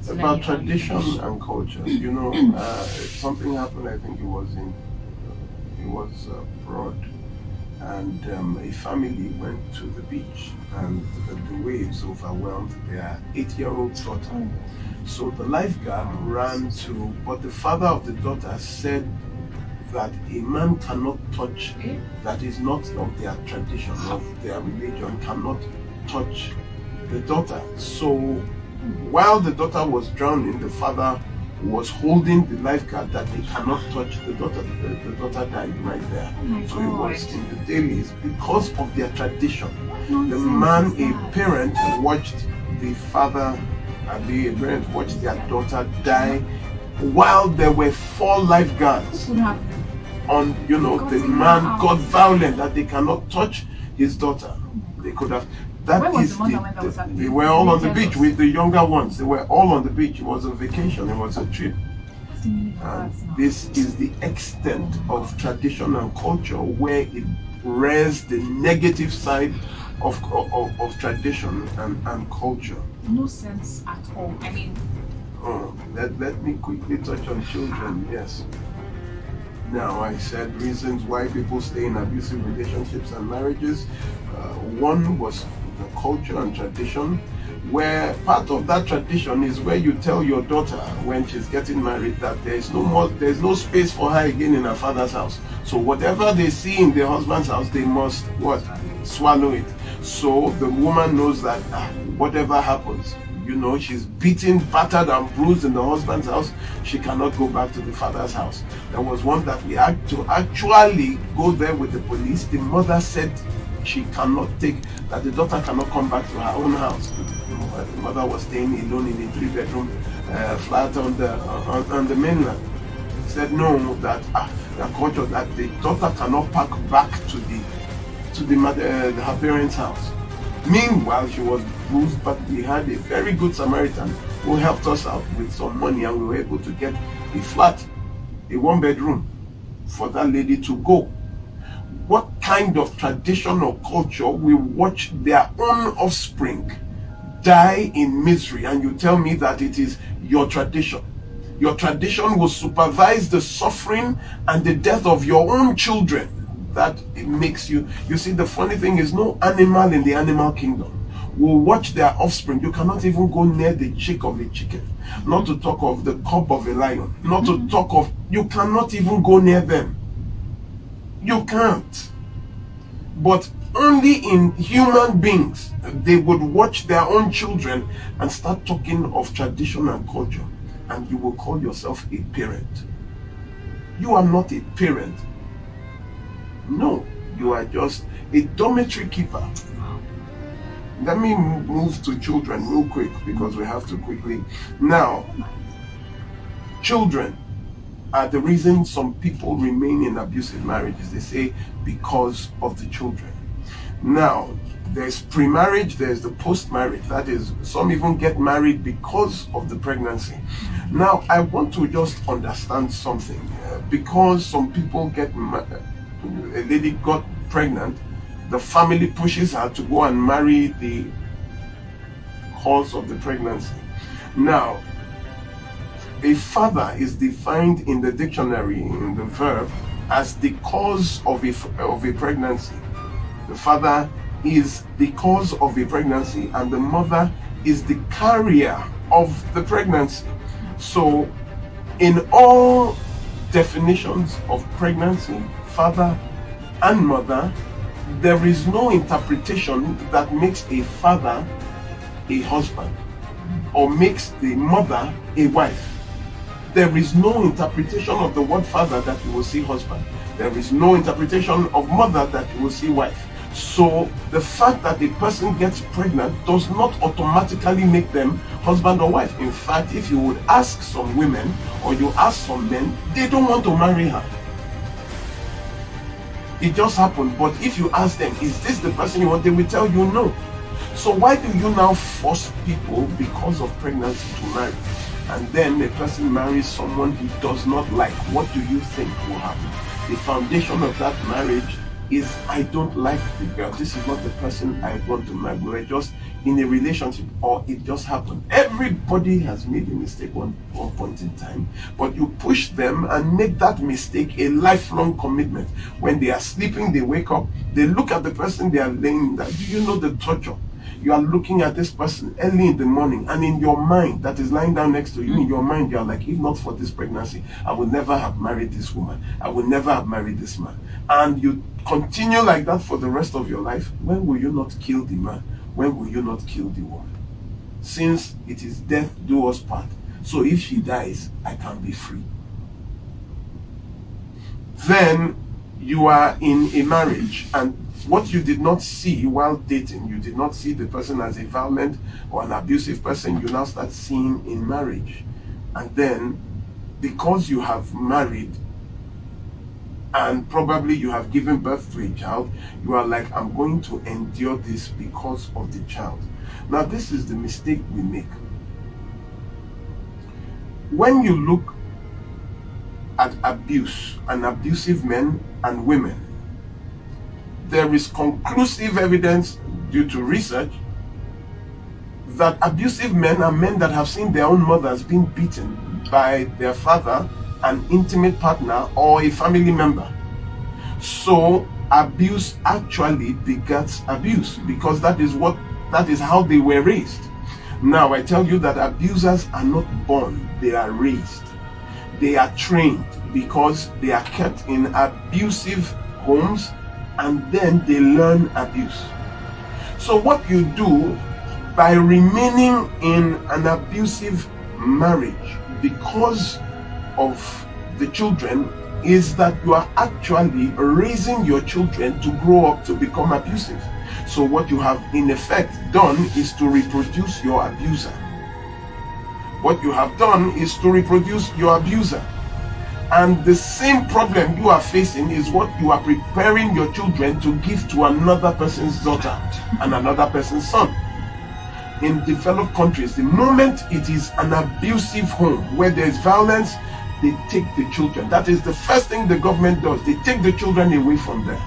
about tradition and culture. You know, something happened. I think it was abroad, and a family went to the beach, and the waves overwhelmed their 8-year-old daughter. So the lifeguard ran to, but the father of the daughter said that a man cannot touch, that is not of their tradition, of their religion, cannot touch the daughter. So while the daughter was drowning, the father was holding the lifeguard that they cannot touch the daughter. The daughter died right there. So it was in the dailies because of their tradition. The man, a parent, watched the father and the parent watched their daughter die while there were 4 lifeguards on, you know, the man got violent that they cannot touch his daughter. They could have. That is they were all on the beach with the younger ones. They were all on the beach. It was a vacation. It was a trip. And this is the extent of tradition and culture where it rears the negative side of tradition and culture. No sense at all. I mean, let me quickly touch on children. Yes. Now, I said reasons why people stay in abusive relationships and marriages. One was the culture and tradition, where part of that tradition is where you tell your daughter when she's getting married that there's no space for her again in her father's house. So whatever they see in their husband's house, they must swallow it. So the woman knows that whatever happens, you know, she's beaten, battered and bruised in the husband's house, she cannot go back to the father's house. There was one that we had to actually go there with the police. The mother said she cannot take, that the daughter cannot come back to her own house. The mother was staying alone in a 3-bedroom flat on the mainland. Said no, that the culture that the daughter cannot pack back to her parents' house. Meanwhile, she was bruised, but we had a very good Samaritan who helped us out with some money, and we were able to get a flat, a 1-bedroom for that lady to go. What kind of tradition or culture will watch their own offspring die in misery, and you tell me that it is your tradition? Your tradition will supervise the suffering and the death of your own children. That it makes you see, the funny thing is, no animal in the animal kingdom will watch their offspring. You cannot even go near the chick of a chicken, not to talk of the cub of a lion, not to talk of, you cannot even go near them. You can't. But only in human beings, they would watch their own children and start talking of tradition and culture, and you will call yourself a parent. You are not a parent. No, you are just a dormitory keeper. Let me move to children real quick, because we have to quickly. Now, children are the reason some people remain in abusive marriages. They say because of the children. Now, there's pre-marriage, there's the post-marriage. That is, some even get married because of the pregnancy. Now, I want to just understand something. Because some people get married, a lady got pregnant, the family pushes her to go and marry the cause of the pregnancy. Now, a father is defined in the dictionary, in the verb, as the cause of a pregnancy. The father is the cause of a pregnancy, and the mother is the carrier of the pregnancy. So, in all definitions of pregnancy, father and mother, there is no interpretation that makes a father a husband or makes the mother a wife. There is no interpretation of the word father that you will see husband. There is no interpretation of mother that you will see wife. So the fact that a person gets pregnant does not automatically make them husband or wife. In fact, if you would ask some women or you ask some men, they don't want to marry her. It just happened. But if you ask them, is this the person you want, they will tell you no. So why do you now force people because of pregnancy to marry? And then the person marries someone he does not like. What do you think will happen? The foundation of that marriage is, I don't like the girl. This is not the person I want to marry. We're just in a relationship, or it just happened. Everybody has made a mistake one point in time, but you push them and make that mistake a lifelong commitment. When they are sleeping, they wake up, they look at the person they are laying. Do you know the torture? You are looking at this person early in the morning, and in your mind, that is lying down next to you, in your mind, you are like, if not for this pregnancy, I would never have married this woman. I would never have married this man. And you continue like that for the rest of your life. When will you not kill the man? When will you not kill the woman? Since it is death do us part, so if she dies, I can be free. Then you are in a marriage, and what you did not see while dating, you did not see the person as a violent or an abusive person, you now start seeing in marriage. And then, because you have married, and probably you have given birth to a child, you are like, I'm going to endure this because of the child. Now, this is the mistake we make. When you look at abuse and abusive men and women, there is conclusive evidence due to research that abusive men are men that have seen their own mothers being beaten by their father, an intimate partner, or a family member. So abuse actually begets abuse, because that is how they were raised. Now I tell you that abusers are not born, they are raised. They are trained because they are kept in abusive homes, and then they learn abuse. So what you do by remaining in an abusive marriage because of the children is that you are actually raising your children to grow up to become abusive. So what you have in effect done is to reproduce your abuser. What you have done is to reproduce your abuser. And the same problem you are facing is what you are preparing your children to give to another person's daughter and another person's son. In developed countries, the moment it is an abusive home where there is violence, they take the children. That is the first thing the government does. They take the children away from there,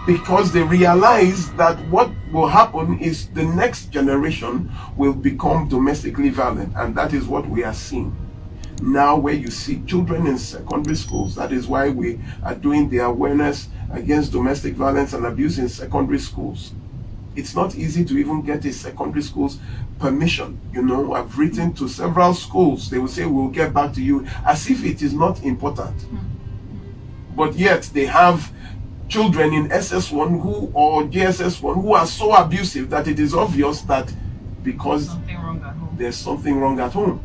because they realize that what will happen is the next generation will become domestically violent, and that is what we are seeing now, where you see children in secondary schools. That is why we are doing the awareness against domestic violence and abuse in secondary schools. It's not easy to even get a secondary school's permission. You know, I've written to several schools. They will say, we'll get back to you, as if it is not important. But yet they have children in SS1 or JSS1 who are so abusive that it is obvious that because there's something wrong at home.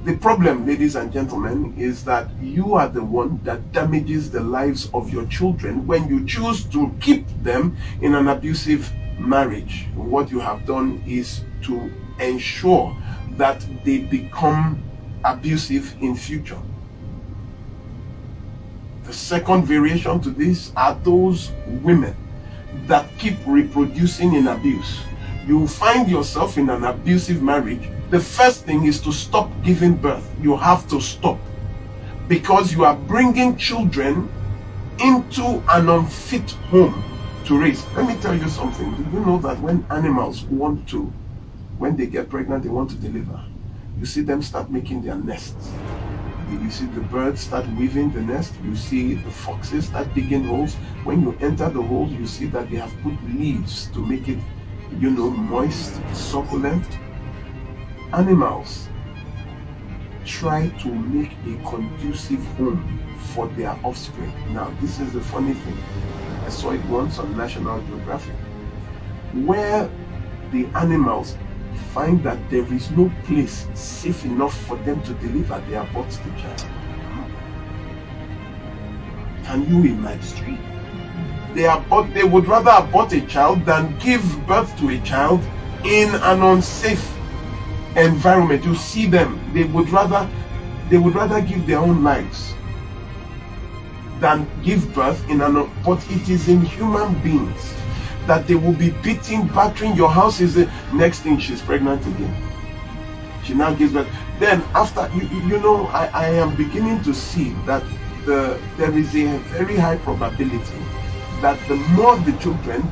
The problem, ladies and gentlemen, is that you are the one that damages the lives of your children when you choose to keep them in an abusive marriage. What you have done is to ensure that they become abusive in future. The second variation to this are those women that keep reproducing in abuse. You find yourself in an abusive marriage. The first thing is to stop giving birth. You have to stop, because you are bringing children into an unfit home to raise. Let me tell you something. Do you know that when animals when they get pregnant, they want to deliver, you see them start making their nests. You see the birds start weaving the nest. You see the foxes start digging holes. When you enter the holes, you see that they have put leaves to make it, moist, succulent. Animals try to make a conducive home for their offspring. Now, this is the funny thing. I saw it once on National Geographic, where the animals find that there is no place safe enough for them to deliver, they abort the child. Can you imagine? They would rather abort a child than give birth to a child in an unsafe environment. You see them, they would rather give their own lives than give birth but it is in human beings that they will be beating, battering. Your house is the next thing, she's pregnant again. She now gives birth. Then after, I am beginning to see that there is a very high probability that the more the children,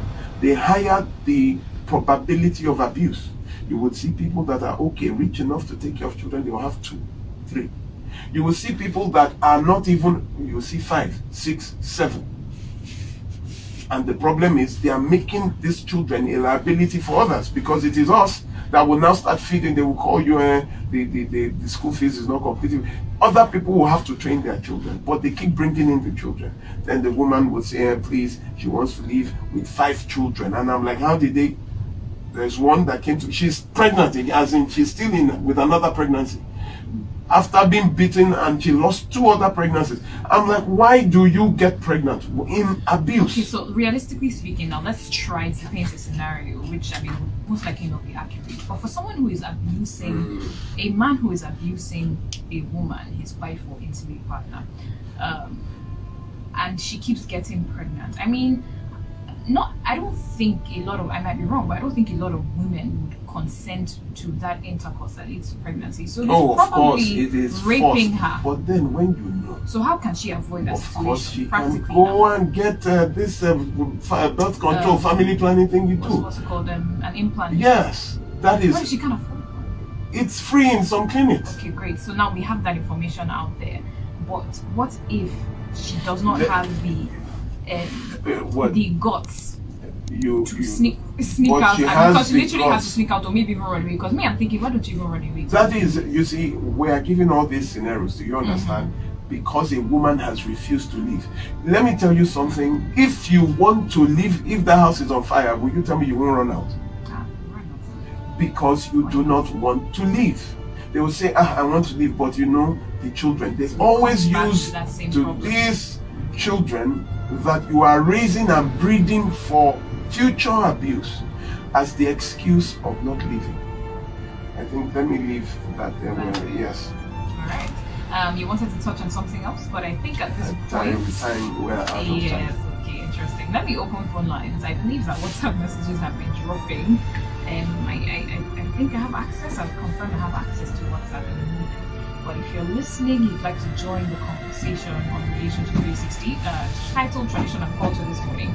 they higher the probability of abuse. You would see people that are okay, rich enough to take care of children, they will have 2, 3. You will see people that are not even, you will see 5, 6, 7. And the problem is they are making these children a liability for others, because it is us that will now start feeding. They will call you, the school fees is not completed. Other people will have to train their children, but they keep bringing in the children. Then the woman will say, please, she wants to live with 5 children. And I'm like, how did they? There's one that came to, she's pregnant, as in she's still in with another pregnancy. After being beaten, and she lost 2 other pregnancies. I'm like, why do you get pregnant? In abuse. Okay, so realistically speaking, now let's try to paint a scenario which, I mean, would most likely not be accurate. But for someone who is abusing, a man who is abusing a woman, his wife or intimate partner, and she keeps getting pregnant. I mean, I don't think a lot of, I might be wrong, but I don't think a lot of women would consent to that intercourse that leads to pregnancy. So he's probably it is raping forced. her. But then when you know, so how can she avoid that of situation? course she can practically go now? and get this birth control, family planning thing you do. What's it called? An implant. Yes, that is. What if she can't afford one? It's free in some clinics. Okay, great. So now we have that information out there. But what if she does not have the guts to sneak out? Because she literally has to sneak out, or maybe even run away. Because me, I'm thinking, why don't you even run away? That is, you see, we are giving all these scenarios. Do you understand? Because a woman has refused to leave. Let me tell you something. If you want to leave, if the house is on fire, will you tell me you won't run out? Because you do not want to leave. They will say, I want to leave, but you know, the children. They always use to these children that you are raising and breeding for future abuse as the excuse of not leaving. I think, let me leave that there. Yes. All right. You wanted to touch on something else, but I think at this point, we're out of time. Yes. Okay. Interesting. Let me open phone lines. I believe that WhatsApp messages have been dropping. I think I have access. I've confirmed I have access to WhatsApp. But if you're listening, you'd like to join the conversation on Relationship 360, titled Tradition and Culture this morning,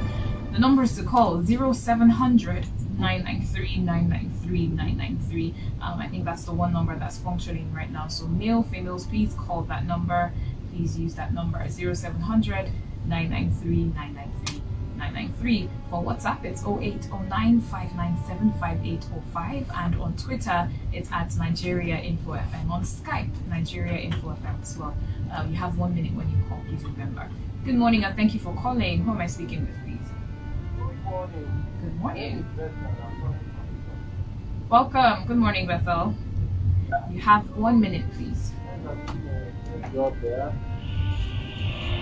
the number is to call 0700 993 993 993. I think that's the one number that's functioning right now. So male, females, please call that number. Please use that number 0700 993 993 993. For WhatsApp, it's 0809 597 5805, and on Twitter, it's at Nigeria Info FM. On Skype, Nigeria Info FM as well. You have 1 minute when you call, please remember. Good morning, and thank you for calling. Who am I speaking with, please? Good morning. Good morning. Welcome. Good morning, Bethel. You have 1 minute, please.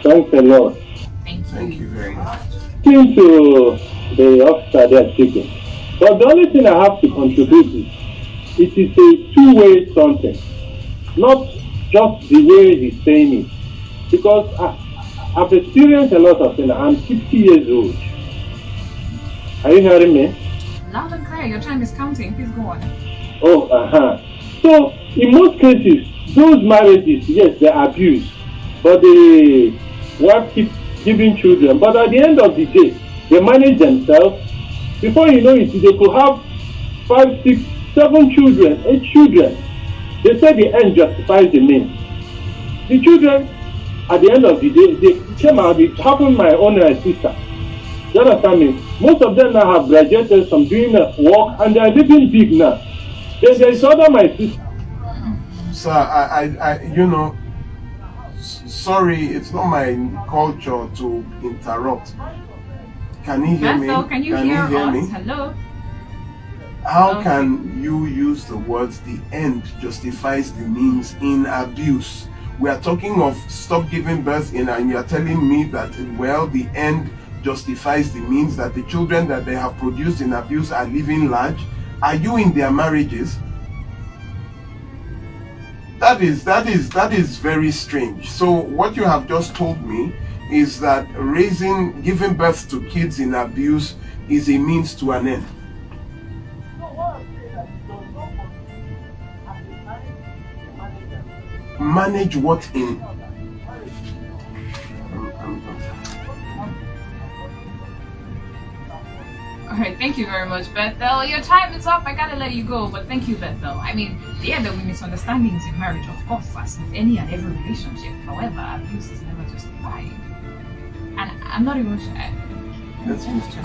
Thanks a lot. Thank you. Thank you very much. Thank you, the officer there speaking. But the only thing I have to contribute is, it is a two-way something, not just the way he's saying it. Because I've experienced a lot of things. I'm 60 years old. Are you hearing me? Loud and clear. Your time is counting. Please go on. Oh, So, in most cases, those marriages, yes, they're abused, but the wife keeps giving children. But at the end of the day, they manage themselves. Before you know it, they could have 5, 6, 7 children, 8 children. They say the end justifies the means. The children, at the end of the day, they came out. It happened to my own sister. You understand me? Most of them now have graduated from doing work, and they are living big now. Then there is other my sister. Sir, I sorry, it's not my culture to interrupt. Can you hear Bethel, me? can you hear us? Me? Hello? How can you use the words "the end justifies the means" in abuse? We are talking of stop giving birth and you are telling me that, well, the end justifies the means, that the children that they have produced in abuse are living large. Are you in their marriages? That is very strange. So what you have just told me is that giving birth to kids in abuse is a means to an end. Manage what in? right, thank you very much, Bethel. Your time is up. I gotta let you go, but thank you, Bethel. I mean, yeah, there will be misunderstandings in marriage, of course, as with any and every relationship. However, abuse is never justified. And I'm not even sure. Let's move to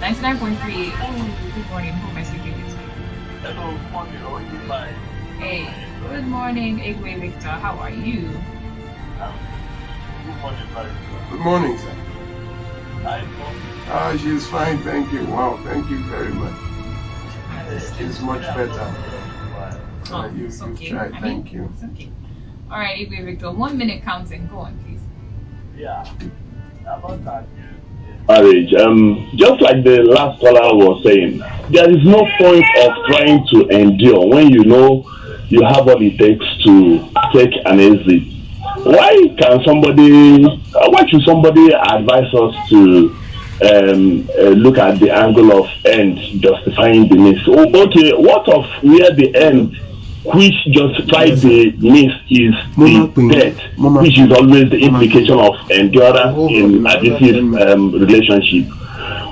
99.3. Oh, good morning. Who am I speaking to? Hello, good morning. How are you? Fine. Hey, good morning, Egwe Victor. How are you? Good morning, Barry. Good morning, sir. Hi, She's fine, thank you. Wow, thank you very much. She's much better. Oh, You've it's okay. tried, thank you. It's okay. All right, Egwe Victor. 1 minute counting. Go on, please. Yeah. About that. Marriage, just like the last caller was saying, there is no point of trying to endure when you know you have what it takes to take an exit. Why should somebody advise us to look at the angle of end justifying the means? Okay, what of where the end which justifies the means is the death, which is always the implication of endurance in abusive relationship.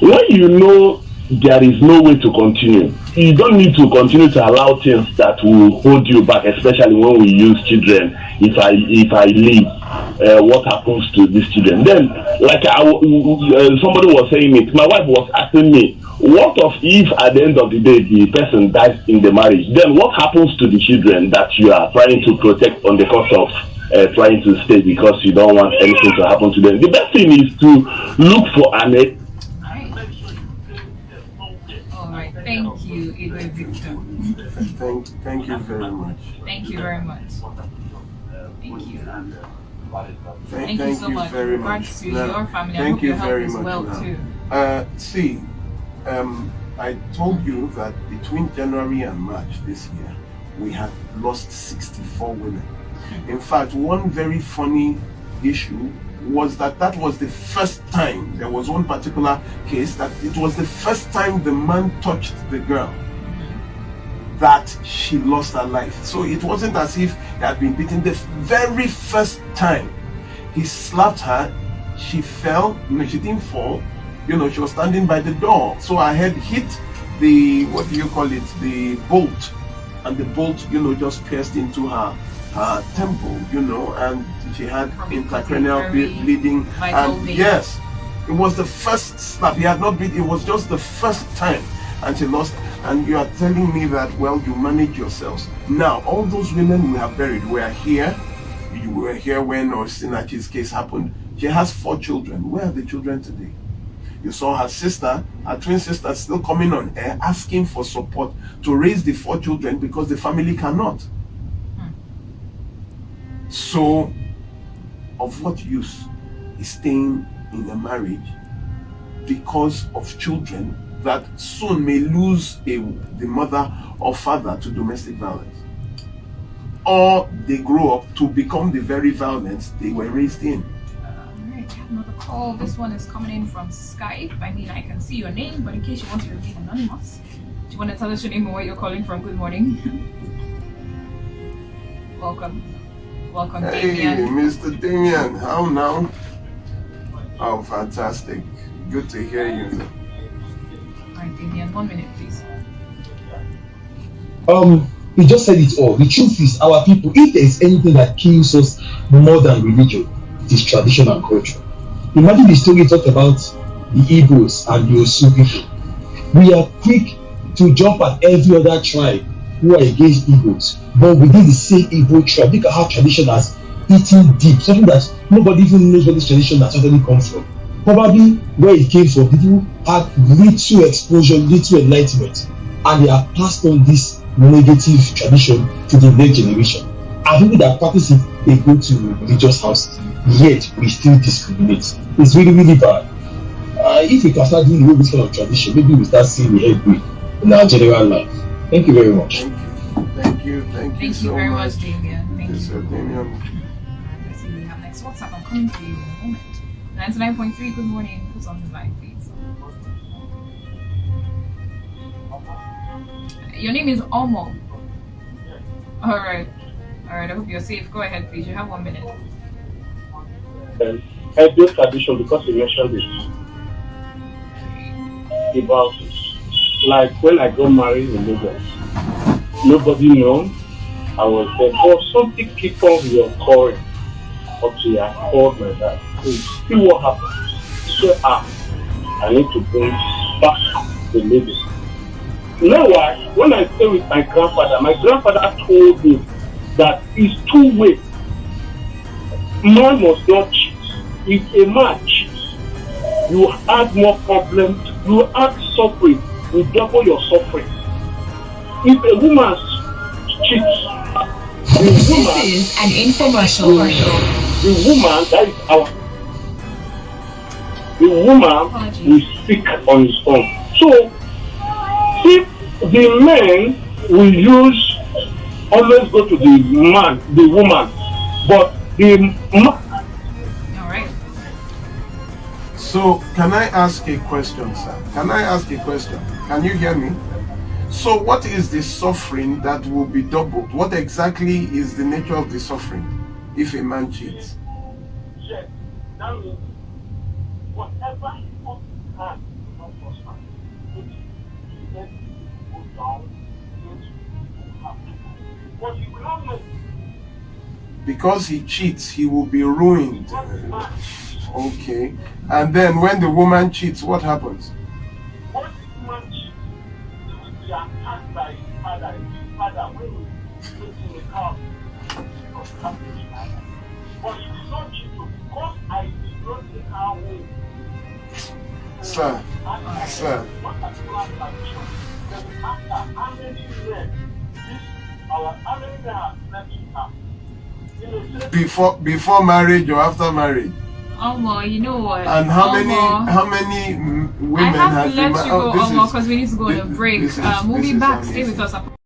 When you know there is no way to continue, you don't need to continue to allow things that will hold you back, especially when we use children. If I leave, what happens to these children? Then, like somebody was saying it, my wife was asking me, what if at the end of the day the person dies in the marriage? Then what happens to the children that you are trying to protect on the cost of trying to stay because you don't want anything to happen to them? The best thing is to look for an All right. Thank you, Egwe Victor. Thank you very much. Thank you very much. Thank you. Thank you so much. very Regards much. to your family. I Thank hope you your health very is much. well too. See, I told you that between January and March this year, we had lost 64 women. In fact, one very funny issue was that was the first time, there was one particular case that it was the first time the man touched the girl that she lost her life. So it wasn't as if he had been beaten. The very first time he slapped her, she fell. No, she didn't fall. She was standing by the door. So her head hit the, the bolt. And the bolt, just pierced into her temple, and she had intracranial bleeding. And yes, it was the first slap. He had not beat, it was just the first time. And she lost. And you are telling me that, well, you manage yourselves. Now, all those women we have buried were here. You were here when Osinachi's case happened. She has 4 children. Where are the children today? You saw her sister, her twin sister, still coming on air asking for support to raise the 4 children because the family cannot. So, of what use is staying in a marriage because of children that soon may lose the mother or father to domestic violence? Or they grow up to become the very violence they were raised in. Alright, another call. This one is coming in from Skype. I mean, I can see your name, but in case you want to remain anonymous, do you want to tell us your name and where you're calling from? Good morning. Welcome, hey, Damian. Mr. Damian, how now? Oh, fantastic. Good to hear you. Alright, Damian, 1 minute, please. You just said it all. The truth is, our people, if there is anything that kills us more than religion, it is tradition and culture. Imagine the story talked about the Igbos and the Osu people. We are quick to jump at every other tribe who are against Igbos, but within the same Igbo tribe, look at how tradition has eaten deep, something that nobody even knows where this tradition has actually come from. Probably where it came from, people had little exposure, little enlightenment, and they have passed on this negative tradition to the next generation. And people that practice it, they go to religious houses, yet we still discriminate. It's really, really bad. If we can start doing away with this kind of tradition, maybe we start seeing the headway in our general life. Thank you very much. Thank you so very much. much, Damian. Thank Yes, you. sir, Damian. Let's see what we have next. WhatsApp, I'm coming to you in a moment. 99.3, good morning. Who's on the line, please? Your name is Omo. Alright, I hope you're safe. Go ahead, please. You have 1 minute. Hebrew tradition, because you mentioned it. about it. Like when I got married in Lagos, nobody knew I was there. But something keep on reoccurring. Okay, I called my dad. So see what happened. He said, I need to bring back the lady. You know why? When I stay with my grandfather told me that it's two ways. Man must not cheat. If a man cheats, you add more problems, you add suffering, you double your suffering. If a woman cheats, This is an infomercial. the woman, that is our, the woman will speak on his own. So, if the men will always go to the woman, but the man. All right. So, can I ask a question, sir? Can I ask a question? Can you hear me? So, what is the suffering that will be doubled? What exactly is the nature of the suffering if a man cheats? Yes, that means whatever he puts his hand on prosper, it go down, but you can't know. Because he cheats, he will be ruined. Okay. And then when the woman cheats, what happens? When this man cheats, he will be attacked by his father. His father, when he goes in the house, he was happy. But he did not cheat because I did not take her home. Sir. What particular tradition? Then after how many men have slept with her? Before marriage or after marriage? You know what? And how many women I have has to let been you go, this is- because we need to go on a break. this is We'll be back. Stay amazing. with us.